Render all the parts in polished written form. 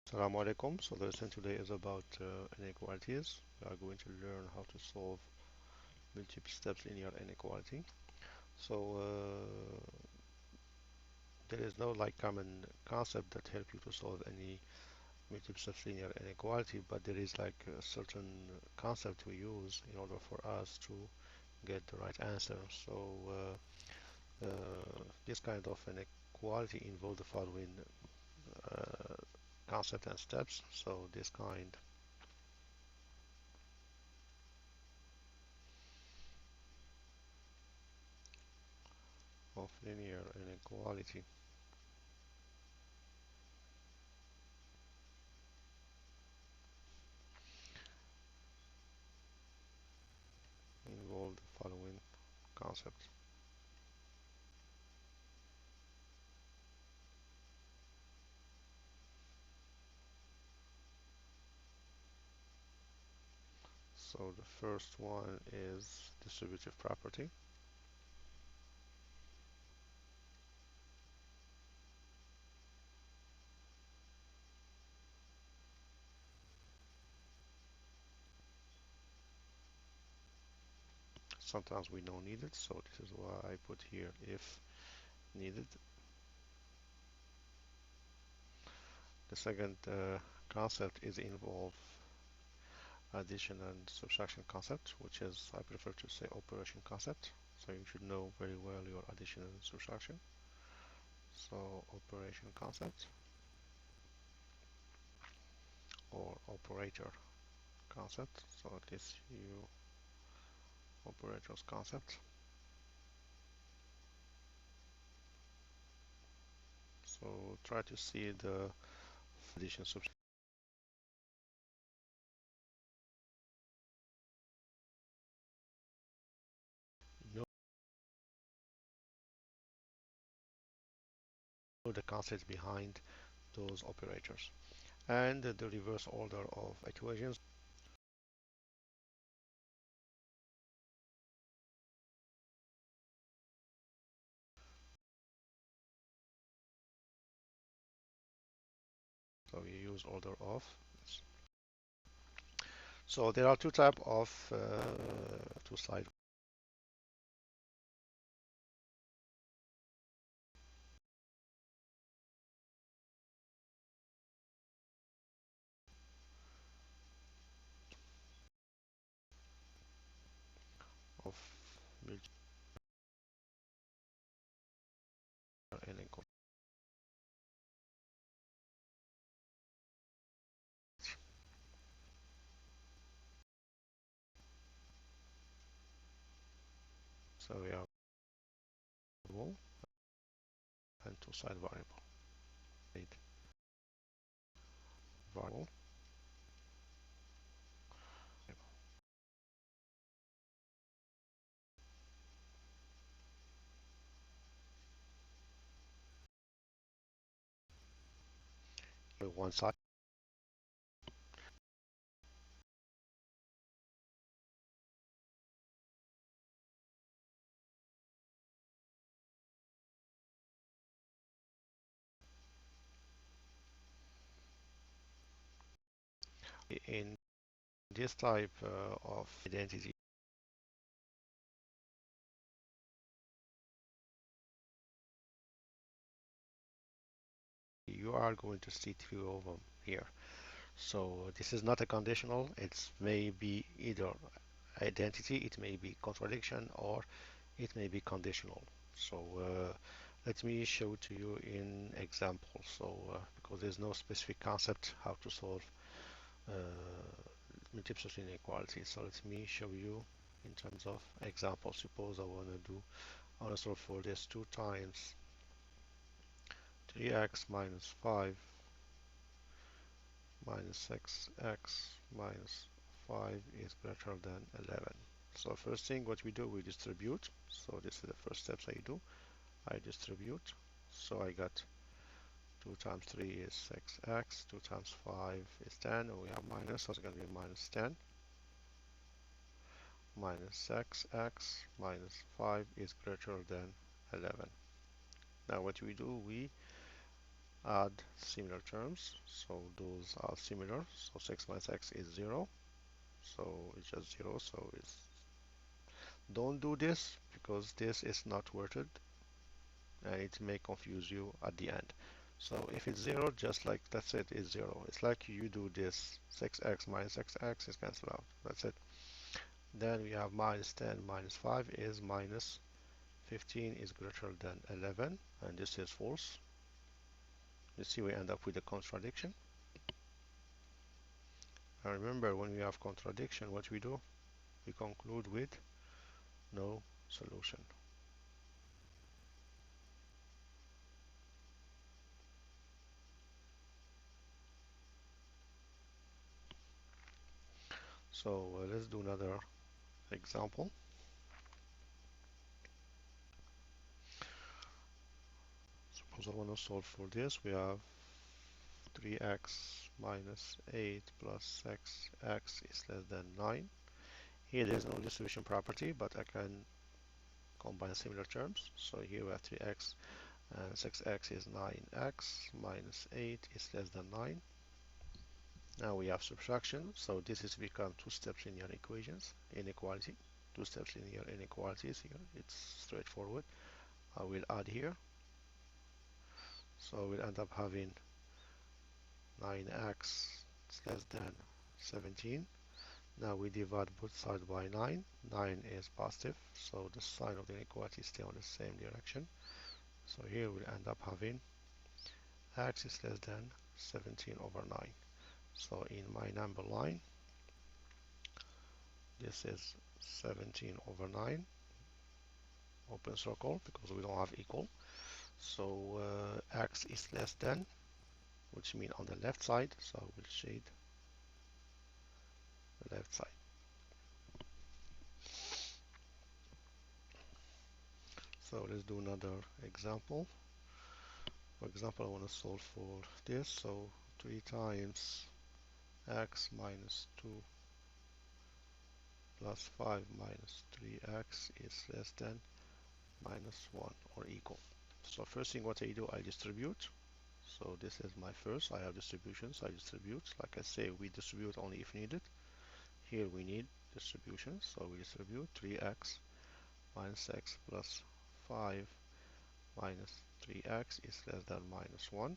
Assalamu alaikum. So the lesson today is about inequalities. We are going to learn how to solve multiple steps linear inequality. So there is no like common concept that help you to solve any multiple steps linear inequality, but there is like a certain concept we use in order for us to get the right answer. So this kind of inequality involve the following uh, concept and steps. So this kind of linear inequality involve the following concepts. So the first one is distributive property. Sometimes we don't need it, so this is why I put here if needed. The second concept is involve addition and subtraction concept, which is I prefer to say operation concept. So you should know very well your addition and subtraction. So operation concept or operator concept. So at least you operators concept. So try to see the addition subtraction. Know the concepts behind those operators. And the reverse order of equations. So we use order of. So there are two types of two slides. Of multiple inequality. So we have variable and two side variable. Variable. One side in this type of identity, you are going to see two of them here. So this is not a conditional. It's maybe either identity, it may be contradiction, or it may be conditional. So let me show to you in example. So because there's no specific concept how to solve uh, multiple inequality. So let me show you in terms of example. Suppose I want to solve for this 2 times 3x minus 5 minus 6x minus 5 is greater than 11. So first thing what we do, we distribute. So this is the first steps I do. I distribute. So I got 2 times 3 is 6x, 2 times 5 is 10, and we have minus, so it's going to be minus 10, minus 6x minus 5 is greater than 11. Now what we do, we add similar terms. So those are similar. So 6 minus x is 0. So it's just 0. So it's don't do this because this is not worth it and it may confuse you at the end. So if it's 0, just like that's it, it's 0. It's like you do this 6x minus xx is cancelled out. That's it. Then we have minus 10 minus 5 is minus 15 is greater than 11, and this is false. You see, we end up with a contradiction. And remember, when we have contradiction, what we do? We conclude with no solution. So let's do another example. Suppose I want to solve for this. We have 3x minus 8 plus x is less than 9. Here there's no distribution property, but I can combine similar terms. So here we have 3x and 6x is 9x minus 8 is less than 9. Now we have subtraction, so this is become two-step linear equations, inequality, two-step linear inequalities here. It's straightforward. I will add here, so we'll end up having 9x is less than 17. Now we divide both sides by 9. 9 is positive, so the sign of the inequality stay on the same direction. So here we'll end up having x is less than 17 over 9. So in my number line, this is 17 over 9, open circle, because we don't have equal. So x is less than, which means on the left side, so we'll shade the left side. So let's do another example. For example, I want to solve for this, so 3 times x minus 2 plus 5 minus 3x is less than minus 1 or equal. So first thing what I do, I distribute. So this is my first, I have distributions, I distribute. Like I say, we distribute only if needed. Here we need distributions, so we distribute 3x minus x plus 5 minus 3x is less than minus 1.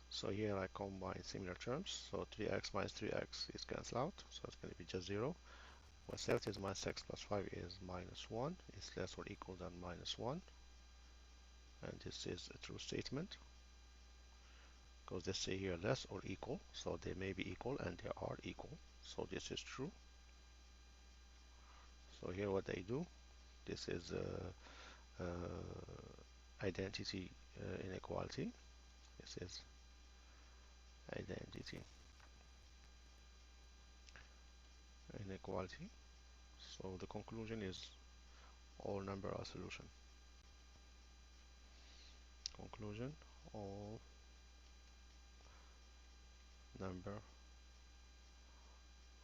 So here I combine similar terms, so 3x minus 3x is cancelled out, so it's going to be just 0. What's left is minus x plus 5 is minus 1, is less or equal than minus 1. And this is a true statement, because they say here less or equal, so they may be equal and they are equal. So this is true. So here what they do, this is identity inequality. This is identity inequality. So the conclusion is all number are solution. Conclusion, all number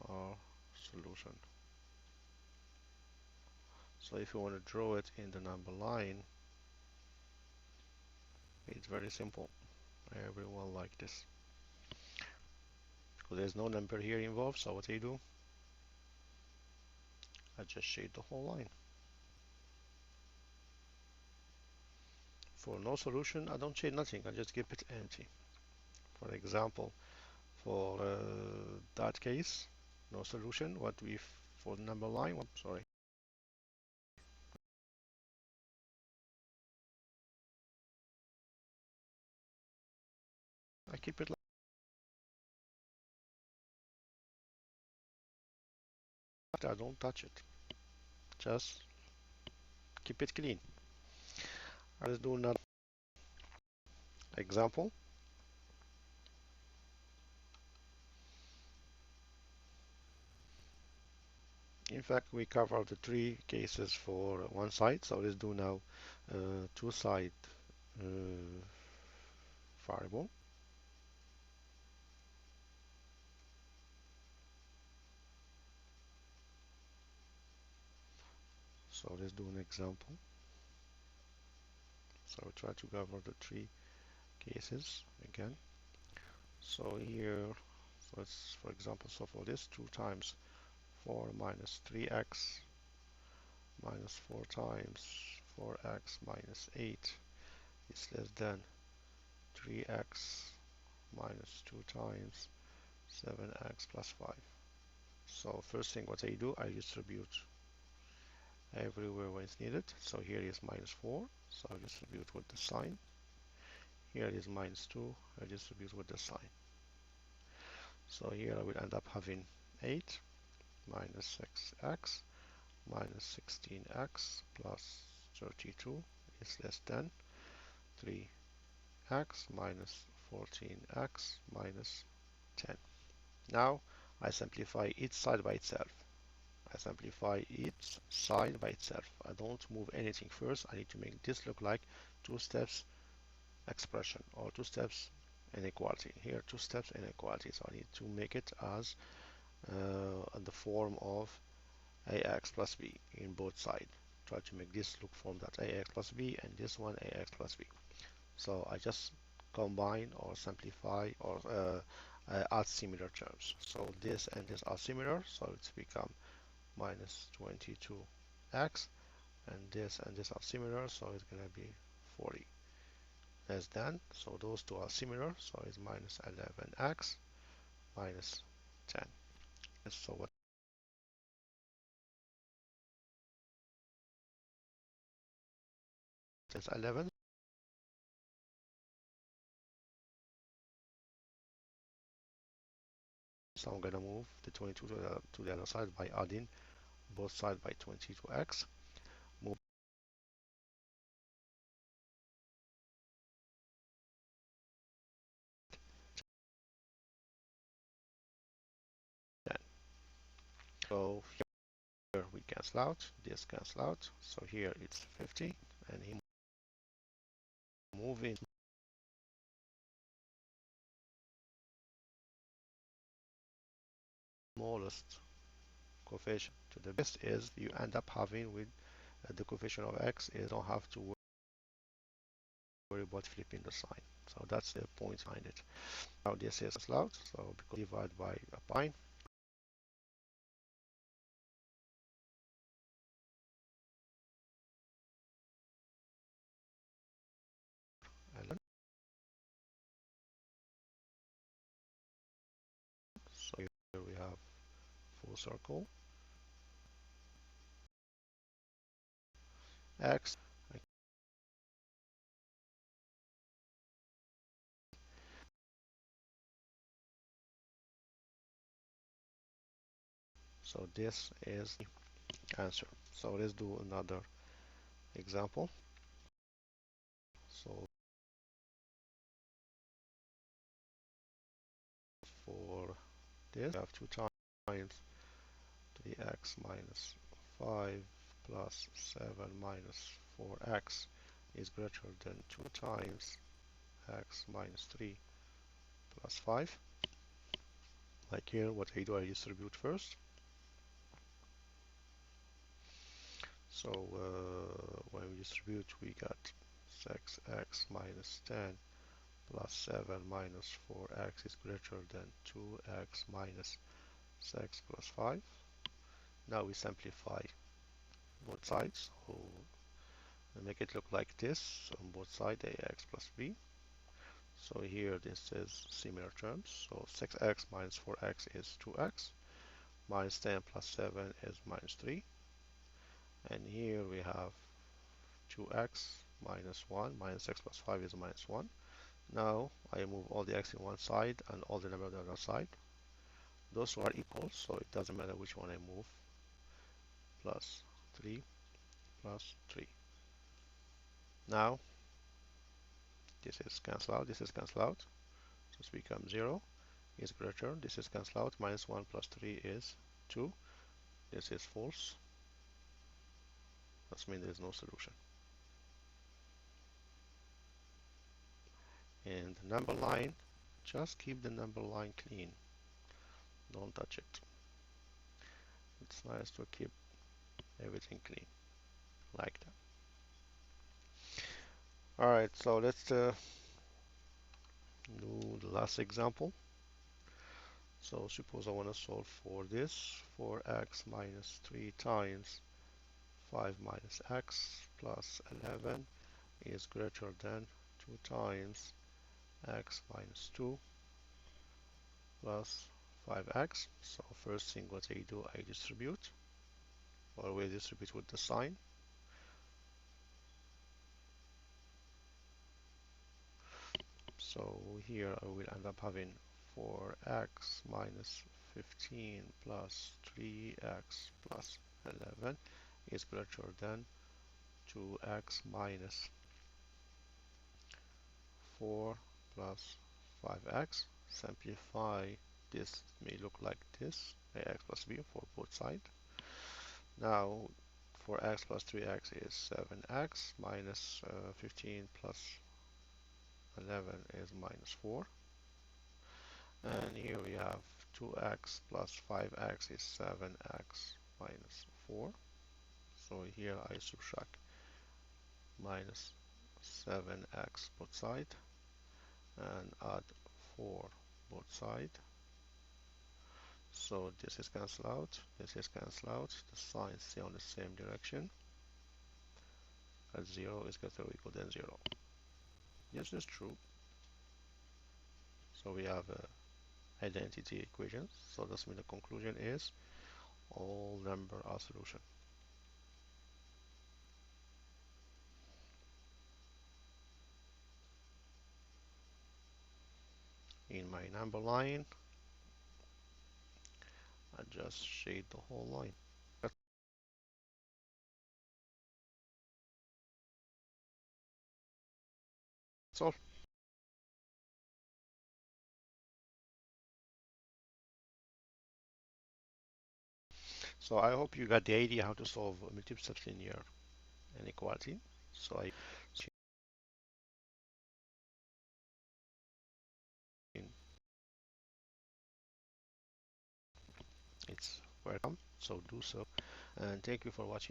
are solution. So if you want to draw it in the number line, it's very simple. Everyone like this. Because there's no number here involved, so what I do, I just shade the whole line. For no solution, I don't shade nothing, I just keep it empty. For example, for that case, no solution, what we for the number line, sorry, I keep it like that, I don't touch it, just keep it clean. Let's do another example. In fact, we covered the three cases for one side, so let's do now two-side variable. So let's do an example. So we try to cover the three cases again. So here, so let's, for example, so for this, 2 times 4 minus 3x minus 4 times 4x minus 8 is less than 3x minus 2 times 7x plus 5. So first thing what I do, I distribute everywhere when it's needed. So here is minus 4, so I distribute with the sign. Here is minus 2, I distribute with the sign. So here I will end up having 8 minus 6x minus 16x plus 32 is less than 3x minus 14x minus 10. Now I simplify each side by itself. I simplify each side by itself. I don't move anything first. I need to make this look like two steps expression or two steps inequality. Here, two steps inequality. So I need to make it as in the form of ax plus b in both sides. Try to make this look from that ax plus b and this one ax plus b. So I just combine or simplify or add similar terms. So this and this are similar, so it's become minus 22x, and this are similar, so it's gonna be 40 less than. So those two are similar, so it's minus 11x minus 10. So what is 11? So I'm gonna move the 22 to the other side by adding both sides by 22x. Move 10. So here we cancel out, this cancel out. So here it's 50, and he moving smallest coefficient to the best is you end up having with the coefficient of x is don't have to worry about flipping the sign. So that's the point behind it. Now this is out, so because divide by a pi, and so here we have full circle x. So this is the answer. So let's do another example. So for this, we have 2 times 3x minus 5 plus 7 minus 4x is greater than 2 times x minus 3 plus 5. Like here, what I do, I distribute first. So when we distribute, we got 6x minus 10 plus 7 minus 4x is greater than 2x minus 6 plus 5. Now we simplify both sides. So we make it look like this on both sides, ax plus b. So here this is similar terms. So 6x minus 4x is 2x. Minus 10 plus 7 is minus 3. And here we have 2x minus 1 minus 6 plus 5 is minus 1. Now I move all the x in one side and all the number on the other side. Those two are equal, so it doesn't matter which one I move. Plus 3 plus 3. Now this is cancel out, this is cancel out. So it's become 0 is greater. This is cancel out. Minus 1 plus 3 is 2. This is false. That means there is no solution. And the number line, just keep the number line clean. Don't touch it. It's nice to keep everything clean like that. All right, so let's Do the last example. So suppose I want to solve for this, for x minus 3 times 5 minus x plus 11 is greater than 2 times x minus 2 plus 5x. So first thing what I do, I distribute, or we distribute with the sign. So here I will end up having 4x minus 15 plus 3x plus 11 is greater than 2x minus 4 plus 5x. Simplify this, may look like this, ax plus b for both sides. Now for x plus 3x is 7x minus 15 plus 11 is minus 4. And here we have 2x plus 5x is 7x minus 4. So here I subtract minus 7x both side and add 4 both side. So this is cancelled out, this is cancelled out, the signs stay on the same direction, at 0 is greater or equal than 0. Yes, that's true. So we have identity equations, so this means the conclusion is all number are solution. In my number line, I just shade the whole line. That's all. So I hope you got the idea how to solve a multiple steps linear inequality. So I it's welcome. So do so, and thank you for watching.